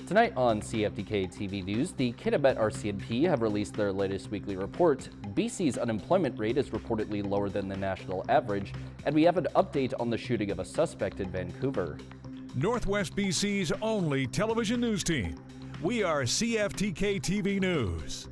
Tonight on CFTK-TV News, the Kitimat RCMP have released their latest weekly report. BC's unemployment rate is reportedly lower than the national average, and we have an update on the shooting of a suspect in Vancouver. Northwest BC's only television news team. We are CFTK-TV News.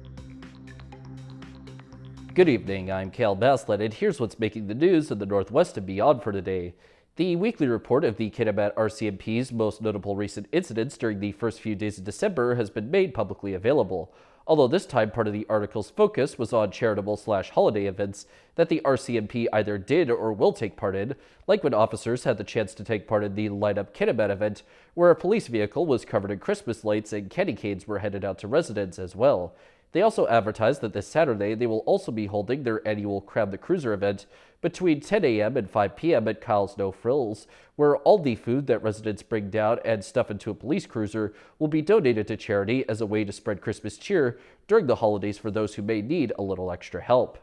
Good evening, I'm Cale Baslett, and here's what's making the news in the Northwest and beyond for today. The weekly report of the Kitimat RCMP's most notable recent incidents during the first few days of December has been made publicly available, although this time part of the article's focus was on charitable/holiday events that the RCMP either did or will take part in, like when officers had the chance to take part in the Light Up Kitimat event, where a police vehicle was covered in Christmas lights and candy canes were handed out to residents as well. They also advertised that this Saturday they will also be holding their annual Crab the Cruiser event between 10 a.m. and 5 p.m. at Kyle's No Frills, where all the food that residents bring down and stuff into a police cruiser will be donated to charity as a way to spread Christmas cheer during the holidays for those who may need a little extra help.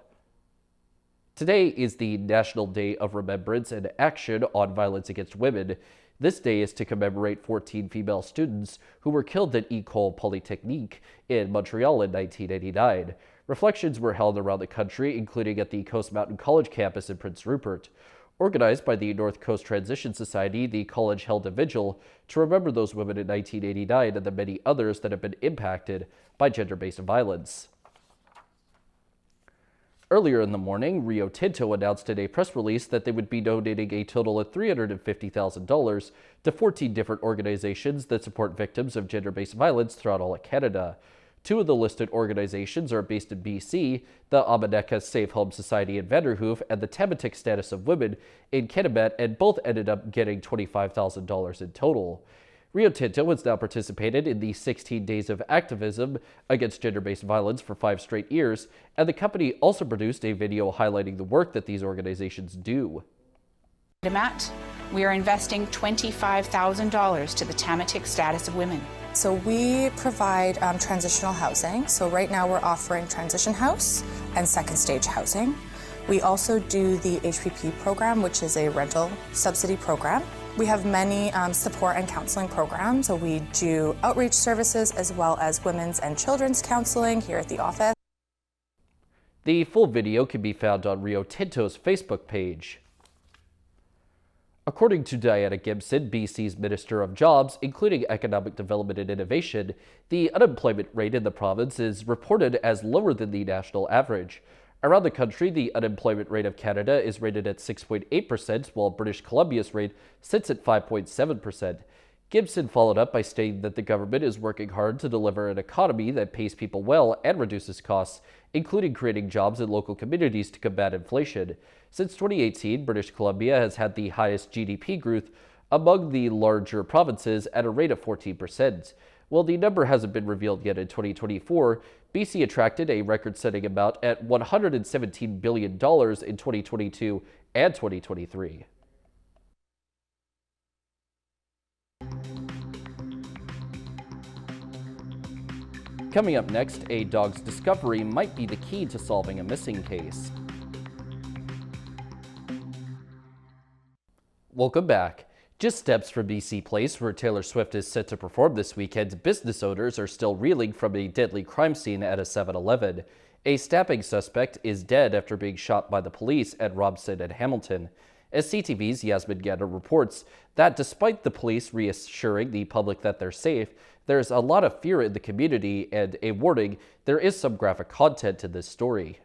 Today is the National Day of Remembrance and Action on Violence Against Women. This day is to commemorate 14 female students who were killed at École Polytechnique in Montreal in 1989. Reflections were held around the country, including at the Coast Mountain College campus in Prince Rupert. Organized by the North Coast Transition Society, the college held a vigil to remember those women in 1989 and the many others that have been impacted by gender-based violence. Earlier in the morning, Rio Tinto announced in a press release that they would be donating a total of $350,000 to 14 different organizations that support victims of gender-based violence throughout all of Canada. Two of the listed organizations are based in BC, the Amaneka Safe Home Society in Vanderhoof and the Tamatik Status of Women in Kitimat, and both ended up getting $25,000 in total. Rio Tinto has now participated in the 16 days of activism against gender-based violence for 5 straight years, and the company also produced a video highlighting the work that these organizations do. We are investing $25,000 to the Tamatik Status of Women. So we provide transitional housing. So right now we're offering transition house and second stage housing. We also do the HPP program, which is a rental subsidy program. We have many support and counseling programs. So we do outreach services as well as women's and children's counseling here at the office. The full video can be found on Rio Tinto's Facebook page. According to Diana Gibson, BC's Minister of Jobs, including Economic Development and Innovation, the unemployment rate in the province is reported as lower than the national average. Around the country, the unemployment rate of Canada is rated at 6.8%, while British Columbia's rate sits at 5.7%. Gibson followed up by stating that the government is working hard to deliver an economy that pays people well and reduces costs, including creating jobs in local communities to combat inflation. Since 2018, British Columbia has had the highest GDP growth among the larger provinces at a rate of 14%. While the number hasn't been revealed yet in 2024, BC attracted a record-setting amount at $117 billion in 2022 and 2023. Coming up next, a dog's discovery might be the key to solving a missing case. Welcome back. Just steps from BC Place, where Taylor Swift is set to perform this weekend, business owners are still reeling from a deadly crime scene at a 7-Eleven. A stabbing suspect is dead after being shot by the police at Robson and Hamilton. As CTV's Yasmin Gander reports that despite the police reassuring the public that they're safe, there's a lot of fear in the community, and a warning, there is some graphic content to this story.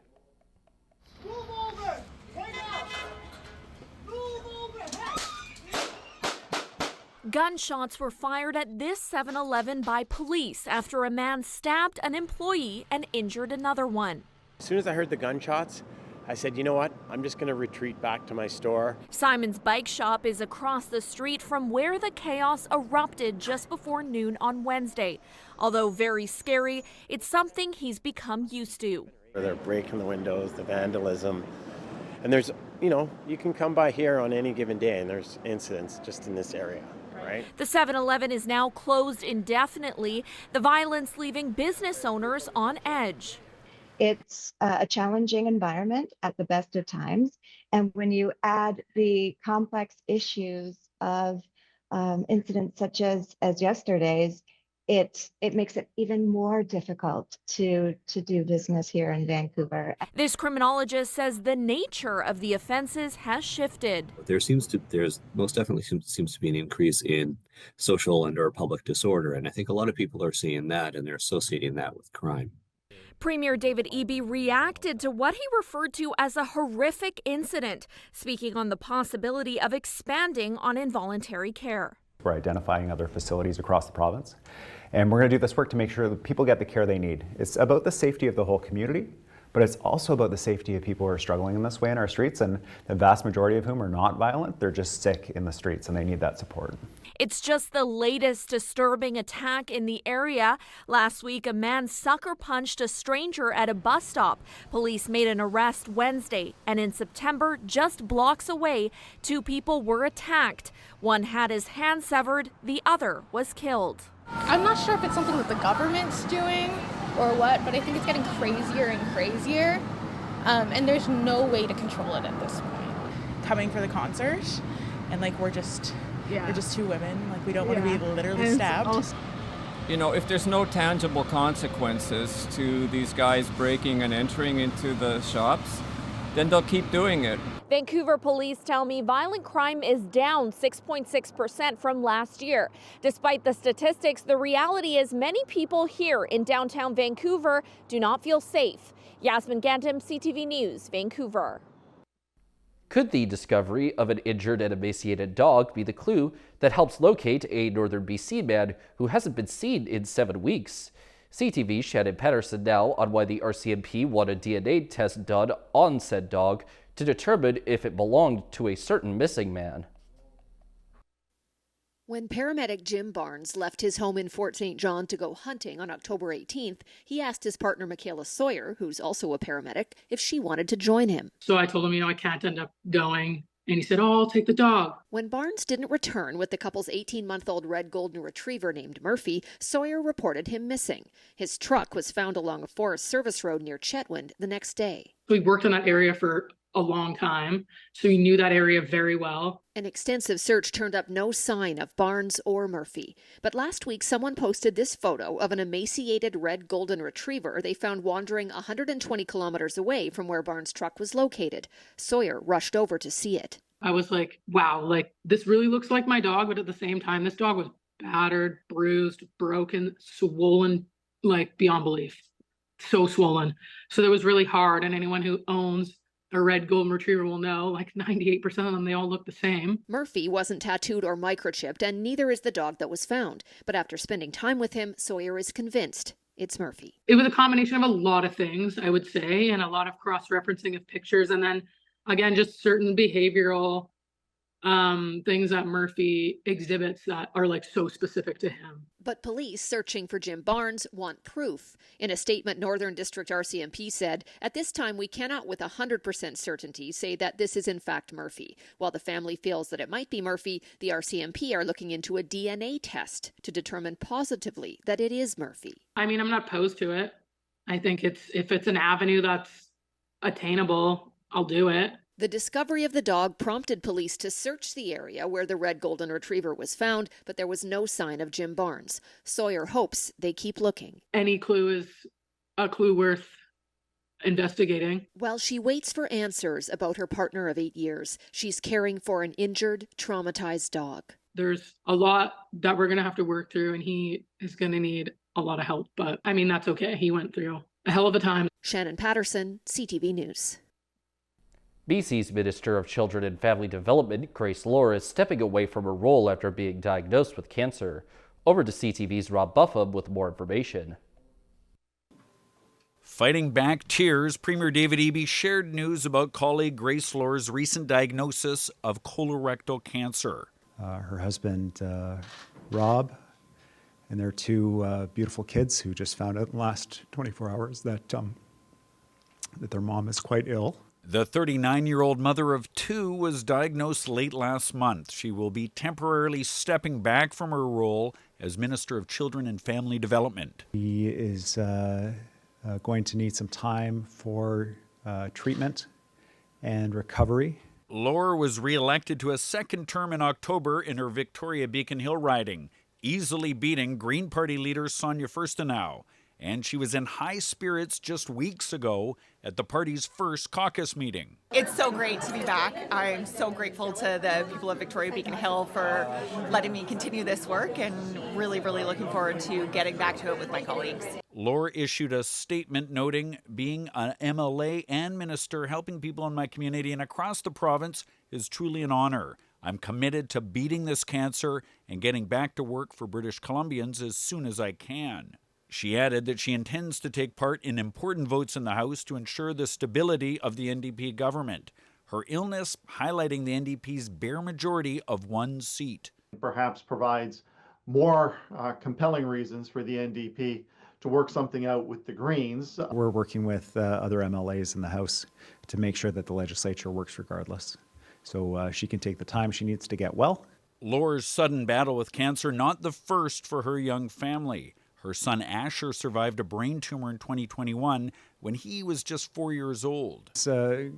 Gunshots were fired at this 7-Eleven by police after a man stabbed an employee and injured another one. As soon as I heard the gunshots, I said, you know what, I'm just going to retreat back to my store. Simon's bike shop is across the street from where the chaos erupted just before noon on Wednesday. Although very scary, it's something he's become used to. They're breaking the windows, the vandalism. And there's, you can come by here on any given day and there's incidents just in this area. Right. The 7-Eleven is now closed indefinitely, the violence leaving business owners on edge. It's a challenging environment at the best of times. And when you add the complex issues of incidents such as yesterday's, it makes it even more difficult to do business here in Vancouver. This criminologist says the nature of the offenses has shifted. There's most definitely seems to be an increase in social and or public disorder, and I think a lot of people are seeing that and they're associating that with crime. Premier David Eby reacted to what he referred to as a horrific incident, speaking on the possibility of expanding on involuntary care. We're identifying other facilities across the province, and we're going to do this work to make sure that people get the care they need. It's about the safety of the whole community, but it's also about the safety of people who are struggling in this way in our streets, and the vast majority of whom are not violent. They're just sick in the streets and they need that support. It's just the latest disturbing attack in the area. Last week, a man sucker punched a stranger at a bus stop. Police made an arrest Wednesday, and in September, just blocks away, 2 people were attacked. One had his hand severed, the other was killed. I'm not sure if it's something that the government's doing or what, but I think it's getting crazier and crazier, and there's no way to control it at this point. Coming for the concert, and we're just 2 women, we don't want to be literally stabbed. You know, if there's no tangible consequences to these guys breaking and entering into the shops, then they'll keep doing it. Vancouver police tell me violent crime is down 6.6% from last year. Despite the statistics, the reality is many people here in downtown Vancouver do not feel safe. Yasmin Gantam, CTV News, Vancouver. Could the discovery of an injured and emaciated dog be the clue that helps locate a northern BC man who hasn't been seen in 7 weeks? CTV's Shannon Patterson now on why the RCMP want a DNA test done on said dog to determine if it belonged to a certain missing man. When paramedic Jim Barnes left his home in Fort St. John to go hunting on October 18th, he asked his partner Michaela Sawyer, who's also a paramedic, if she wanted to join him. So I told him, I can't end up going. And he said, I'll take the dog. When Barnes didn't return with the couple's 18-month-old red golden retriever named Murphy, Sawyer reported him missing. His truck was found along a Forest Service road near Chetwynd the next day. We worked in that area for a long time, so he knew that area very well. An extensive search turned up no sign of Barnes or Murphy. But last week, someone posted this photo of an emaciated red golden retriever they found wandering 120 kilometers away from where Barnes' truck was located. Sawyer rushed over to see it. I was like, wow, this really looks like my dog, but at the same time, this dog was battered, bruised, broken, swollen, beyond belief. So swollen. So that was really hard, and anyone who owns a red golden retriever will know 98% of them, they all look the same. Murphy wasn't tattooed or microchipped, and neither is the dog that was found. But after spending time with him, Sawyer is convinced it's Murphy. It was a combination of a lot of things, I would say, and a lot of cross-referencing of pictures. And then, again, just certain behavioral things that Murphy exhibits that are so specific to him. But police searching for Jim Barnes want proof. In a statement, Northern District RCMP said, at this time we cannot with 100% certainty say that this is in fact Murphy. While the family feels that it might be Murphy, the RCMP are looking into a DNA test to determine positively that it is Murphy. I'm not opposed to it. I think if it's an avenue that's attainable, I'll do it. The discovery of the dog prompted police to search the area where the red golden retriever was found, but there was no sign of Jim Barnes. Sawyer hopes they keep looking. Any clue is a clue worth investigating. While she waits for answers about her partner of 8 years, she's caring for an injured, traumatized dog. There's a lot that we're going to have to work through, and he is going to need a lot of help. But that's okay. He went through a hell of a time. Shannon Patterson, CTV News. BC's Minister of Children and Family Development, Grace Lohr, is stepping away from her role after being diagnosed with cancer. Over to CTV's Rob Buffum with more information. Fighting back tears, Premier David Eby shared news about colleague Grace Lohr's recent diagnosis of colorectal cancer. Her husband, Rob, and their 2 beautiful kids who just found out in the last 24 hours that their mom is quite ill. The 39-year-old mother of 2 was diagnosed late last month. She will be temporarily stepping back from her role as Minister of Children and Family Development. He is going to need some time for treatment and recovery. Lohr was re-elected to a second term in October in her Victoria Beacon Hill riding. easily beating Green Party leader Sonia Furstenau. And she was in high spirits just weeks ago at the party's first caucus meeting. It's so great to be back. I'm so grateful to the people of Victoria Beacon Hill for letting me continue this work, and really, really looking forward to getting back to it with my colleagues. Laura issued a statement noting, being an MLA and minister helping people in my community and across the province is truly an honor. I'm committed to beating this cancer and getting back to work for British Columbians as soon as I can. She added that she intends to take part in important votes in the House to ensure the stability of the NDP government. Her illness highlighting the NDP's bare majority of one seat. Perhaps provides more compelling reasons for the NDP to work something out with the Greens. We're working with other MLAs in the House to make sure that the legislature works regardless. So she can take the time she needs to get well. Laura's sudden battle with cancer, not the first for her young family. Her son Asher survived a brain tumor in 2021 when he was just 4 years old.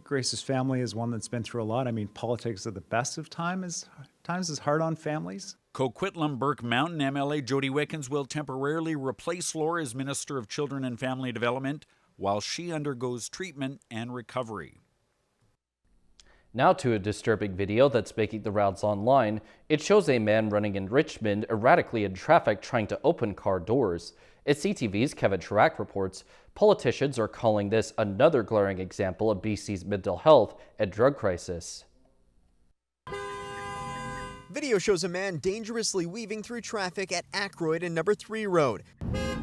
Grace's family is one that's been through a lot. I mean, politics at the best of times is hard on families. Coquitlam Burke Mountain MLA Jody Wickens will temporarily replace Laura as Minister of Children and Family Development while she undergoes treatment and recovery. Now to a disturbing video that's making the rounds online. It shows a man running in Richmond erratically in traffic trying to open car doors. As CTV's Kevin Chirac reports, politicians are calling this another glaring example of BC's mental health and drug crisis. Video shows a man dangerously weaving through traffic at Ackroyd and Number 3 Road,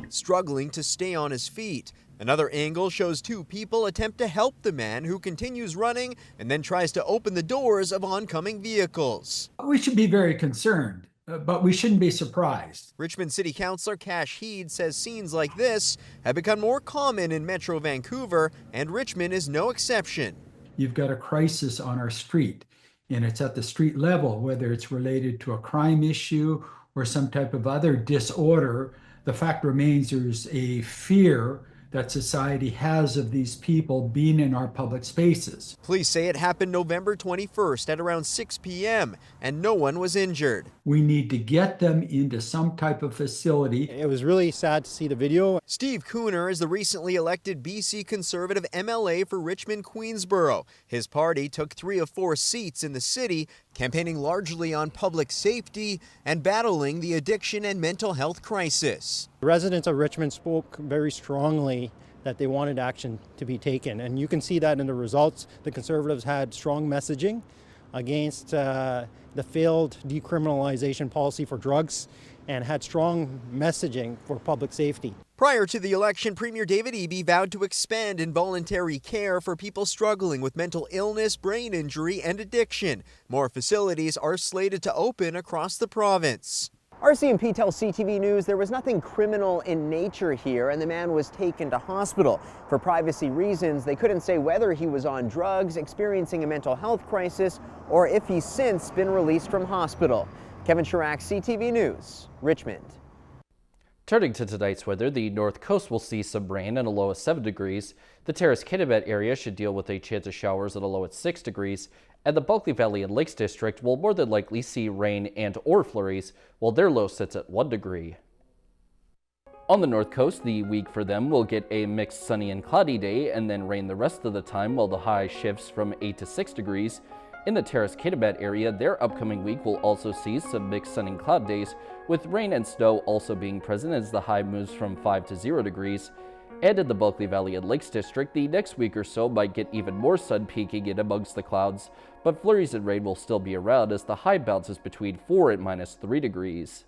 struggling to stay on his feet. Another angle shows two people attempt to help the man who continues running and then tries to open the doors of oncoming vehicles. We should be very concerned, but we shouldn't be surprised. Richmond City Councillor Cash Heed says scenes like this have become more common in Metro Vancouver, and Richmond is no exception. You've got a crisis on our street, and it's at the street level, whether it's related to a crime issue or some type of other disorder. The fact remains there's a fear that society has of these people being in our public spaces. Police say it happened November 21st at around 6 p.m. and no one was injured. We need to get them into some type of facility. It was really sad to see the video. Steve Cooner is the recently elected BC Conservative MLA for Richmond Queensborough. His party took 3 of 4 seats in the city, campaigning largely on public safety and battling the addiction and mental health crisis. The residents of Richmond spoke very strongly that they wanted action to be taken, and you can see that in the results. The Conservatives had strong messaging against the failed decriminalization policy for drugs and had strong messaging for public safety. Prior to the election, Premier David Eby vowed to expand involuntary care for people struggling with mental illness, brain injury, and addiction. More facilities are slated to open across the province. RCMP tells CTV News there was nothing criminal in nature here, and the man was taken to hospital. For privacy reasons, they couldn't say whether he was on drugs, experiencing a mental health crisis, or if he's since been released from hospital. Kevin Chirac, CTV News, Richmond. Turning to tonight's weather, the north coast will see some rain and a low of 7 degrees. The Terrace-Kitimat area should deal with a chance of showers at a low at 6 degrees. And the Bulkley Valley and Lakes District will more than likely see rain and or flurries, while their low sits at 1 degree. On the north coast, the week for them will get a mixed sunny and cloudy day and then rain the rest of the time, while the high shifts from 8 to 6 degrees. In the Terrace-Kitimat area, their upcoming week will also see some mixed sun and cloud days, with rain and snow also being present as the high moves from 5 to 0 degrees. And in the Bulkley Valley and Lakes District, the next week or so might get even more sun peeking in amongst the clouds, but flurries and rain will still be around as the high bounces between 4 and -3 degrees.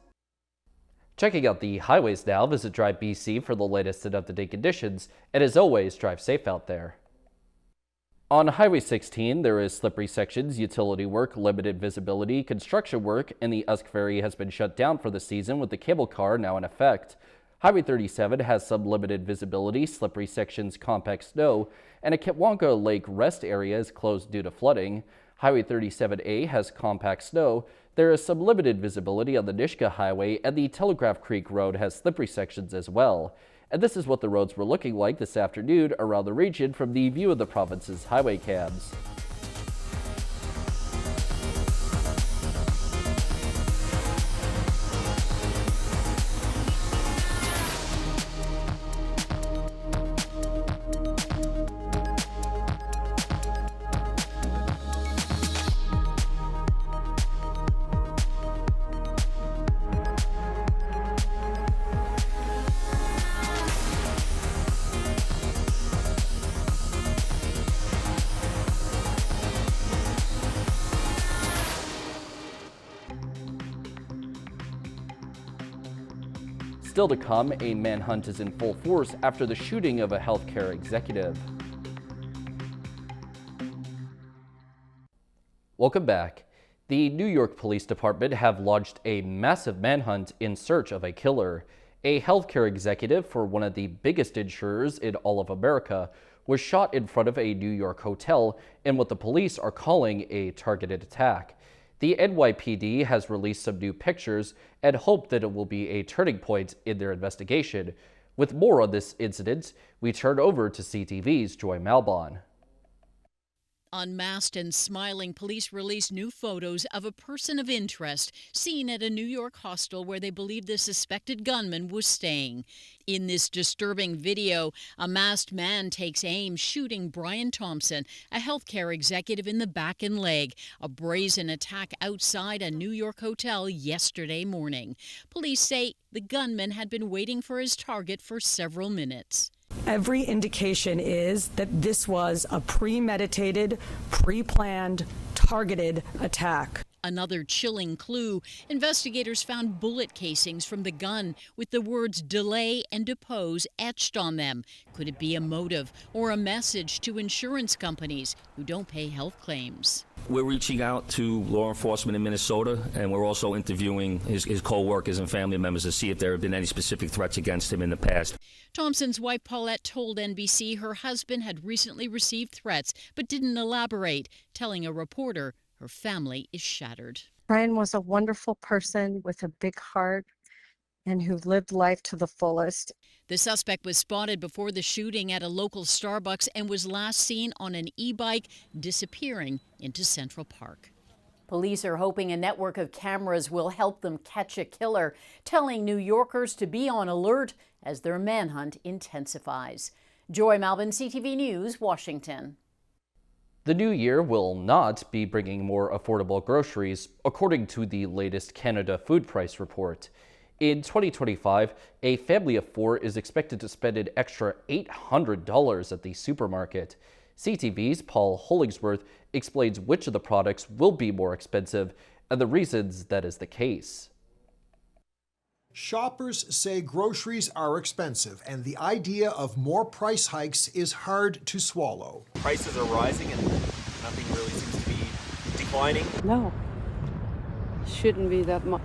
Checking out the highways now, visit Drive BC for the latest and up-to-date conditions, and as always, drive safe out there. On Highway 16, there is slippery sections, utility work, limited visibility, construction work, and the Usk Ferry has been shut down for the season with the cable car now in effect. Highway 37 has some limited visibility, slippery sections, compact snow, and a Kitwanka Lake rest area is closed due to flooding. Highway 37A has compact snow. There is some limited visibility on the Nishka Highway, and the Telegraph Creek Road has slippery sections as well. And this is what the roads were looking like this afternoon around the region from the View of the Province's highway cams. Still to come, a manhunt is in full force after the shooting of a healthcare executive. Welcome back. The New York Police Department have launched a massive manhunt in search of a killer. A healthcare executive for one of the biggest insurers in all of America was shot in front of a New York hotel in what the police are calling a targeted attack. The NYPD has released some new pictures and hope that it will be a turning point in their investigation. With more on this incident, we turn over to CTV's Joy Malbon. Unmasked and smiling, police released new photos of a person of interest seen at a New York hostel where they believe the suspected gunman was staying. In this disturbing video, a masked man takes aim, shooting Brian Thompson, a healthcare executive, in the back and leg. A brazen attack outside a New York hotel yesterday morning. Police say the gunman had been waiting for his target for several minutes. Every indication is that this was a premeditated, pre-planned, targeted attack. Another chilling clue. Investigators found bullet casings from the gun with the words delay and depose etched on them. Could it be a motive or a message to insurance companies who don't pay health claims? We're reaching out to law enforcement in Minnesota, and we're also interviewing his co-workers and family members to see if there have been any specific threats against him in the past. Thompson's wife Paulette told NBC her husband had recently received threats but didn't elaborate, telling a reporter her family is shattered. Brian was a wonderful person with a big heart and who lived life to the fullest. The suspect was spotted before the shooting at a local Starbucks and was last seen on an e-bike disappearing into Central Park. Police are hoping a network of cameras will help them catch a killer, telling New Yorkers to be on alert as their manhunt intensifies. Joy Malbon, CTV News, Washington. The new year will not be bringing more affordable groceries, according to the latest Canada Food Price Report. In 2025, a family of 4 is expected to spend an extra $800 at the supermarket. CTV's Paul Hollingsworth explains which of the products will be more expensive and the reasons that is the case. Shoppers say groceries are expensive, and the idea of more price hikes is hard to swallow. Prices are rising and nothing really seems to be declining. No. Shouldn't be that much.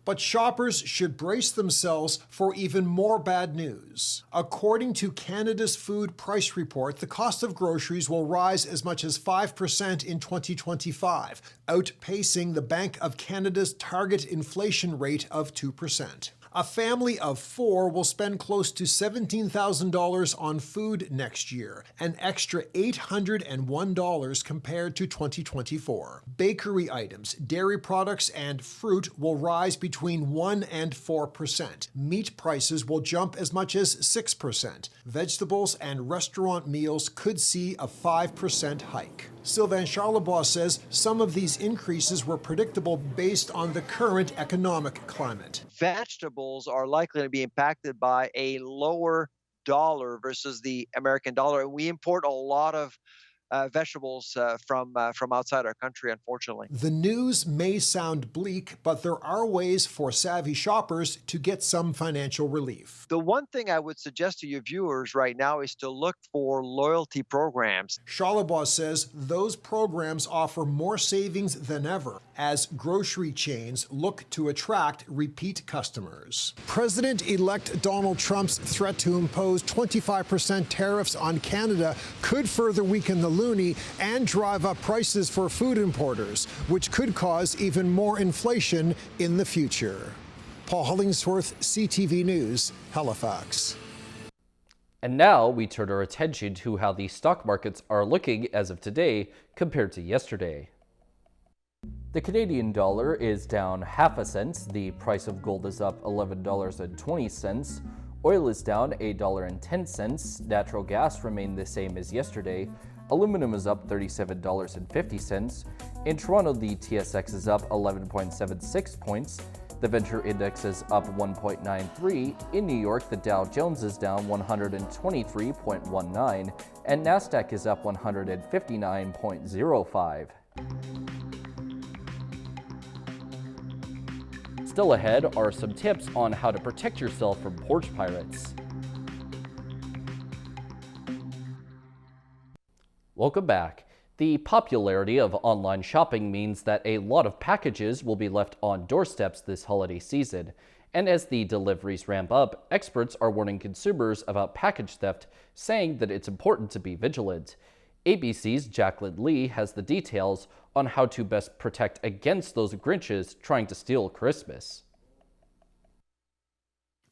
But shoppers should brace themselves for even more bad news. According to Canada's Food Price Report, the cost of groceries will rise as much as 5% in 2025, outpacing the Bank of Canada's target inflation rate of 2%. A family of 4 will spend close to $17,000 on food next year, an extra $801 compared to 2024. Bakery items, dairy products, and fruit will rise between 1 and 4%. Meat prices will jump as much as 6%. Vegetables and restaurant meals could see a 5% hike. Sylvain Charlebois says some of these increases were predictable based on the current economic climate. Vegetables are likely to be impacted by a lower dollar versus the American dollar. We import a lot of vegetables from outside our country, unfortunately. The news may sound bleak, but there are ways for savvy shoppers to get some financial relief. The one thing I would suggest to your viewers right now is to look for loyalty programs. Charlebois says those programs offer more savings than ever as grocery chains look to attract repeat customers. President-elect Donald Trump's threat to impose 25% tariffs on Canada could further weaken the loonie and drive up prices for food importers, which could cause even more inflation in the future. Paul Hollingsworth, CTV News, Halifax. And now we turn our attention to how the stock markets are looking as of today compared to yesterday. The Canadian dollar is down half a cent. The price of gold is up $11.20. Oil is down $1.10. Natural gas remained the same as yesterday. Aluminum is up $37.50. In Toronto, the TSX is up 11.76 points. The Venture Index is up 1.93. In New York, the Dow Jones is down 123.19, and Nasdaq is up 159.05. Still ahead are some tips on how to protect yourself from porch pirates. Welcome back. The popularity of online shopping means that a lot of packages will be left on doorsteps this holiday season. And as the deliveries ramp up, experts are warning consumers about package theft, saying that it's important to be vigilant. ABC's Jacqueline Lee has the details on how to best protect against those Grinches trying to steal Christmas.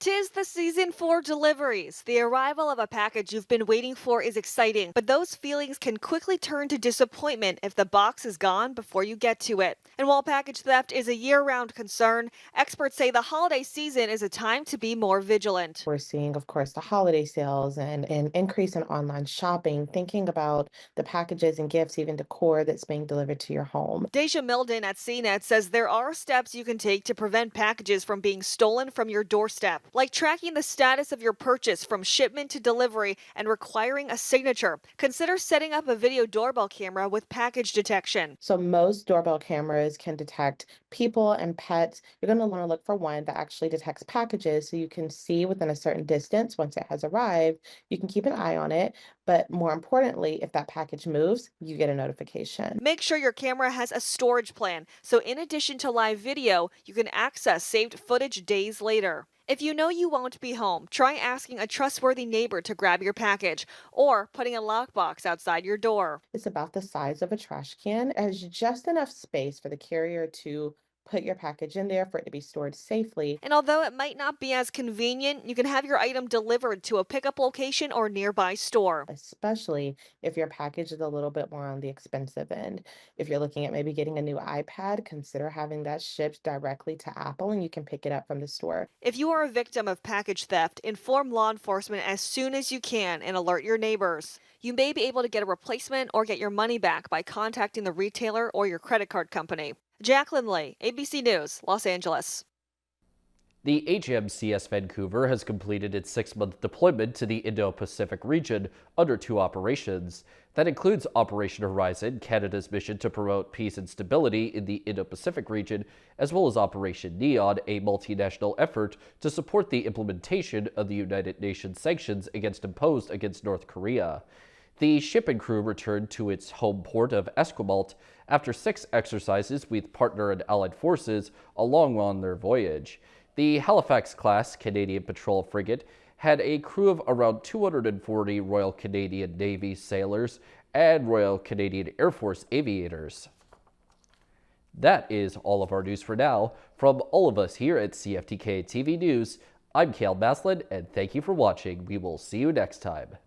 'Tis the season for deliveries. The arrival of a package you've been waiting for is exciting, but those feelings can quickly turn to disappointment if the box is gone before you get to it. And while package theft is a year-round concern, experts say the holiday season is a time to be more vigilant. We're seeing, of course, the holiday sales and an increase in online shopping, thinking about the packages and gifts, even decor that's being delivered to your home. Deja Milden at CNET says there are steps you can take to prevent packages from being stolen from your doorstep, like tracking the status of your purchase from shipment to delivery and requiring a signature. Consider setting up a video doorbell camera with package detection. So most doorbell cameras can detect people and pets. You're going to want to look for one that actually detects packages so you can see within a certain distance once it has arrived. You can keep an eye on it, but more importantly, if that package moves, you get a notification. Make sure your camera has a storage plan, so in addition to live video, you can access saved footage days later. If you know you won't be home, try asking a trustworthy neighbor to grab your package or putting a lockbox outside your door. It's about the size of a trash can. It has just enough space for the carrier to put your package in there for it to be stored safely. And although it might not be as convenient, you can have your item delivered to a pickup location or nearby store. Especially if your package is a little bit more on the expensive end. If you're looking at maybe getting a new iPad, consider having that shipped directly to Apple and you can pick it up from the store. If you are a victim of package theft, inform law enforcement as soon as you can and alert your neighbors. You may be able to get a replacement or get your money back by contacting the retailer or your credit card company. Jacqueline Lee, ABC News, Los Angeles. The HMCS Vancouver has completed its 6-month deployment to the Indo-Pacific region under 2 operations. That includes Operation Horizon, Canada's mission to promote peace and stability in the Indo-Pacific region, as well as Operation Neon, a multinational effort to support the implementation of the United Nations sanctions imposed against North Korea. The ship and crew returned to its home port of Esquimalt after 6 exercises with partner and allied forces along on their voyage. The Halifax-class Canadian patrol frigate had a crew of around 240 Royal Canadian Navy sailors and Royal Canadian Air Force aviators. That is all of our news for now. From all of us here at CFTK-TV News, I'm Cale Maslin, and thank you for watching. We will see you next time.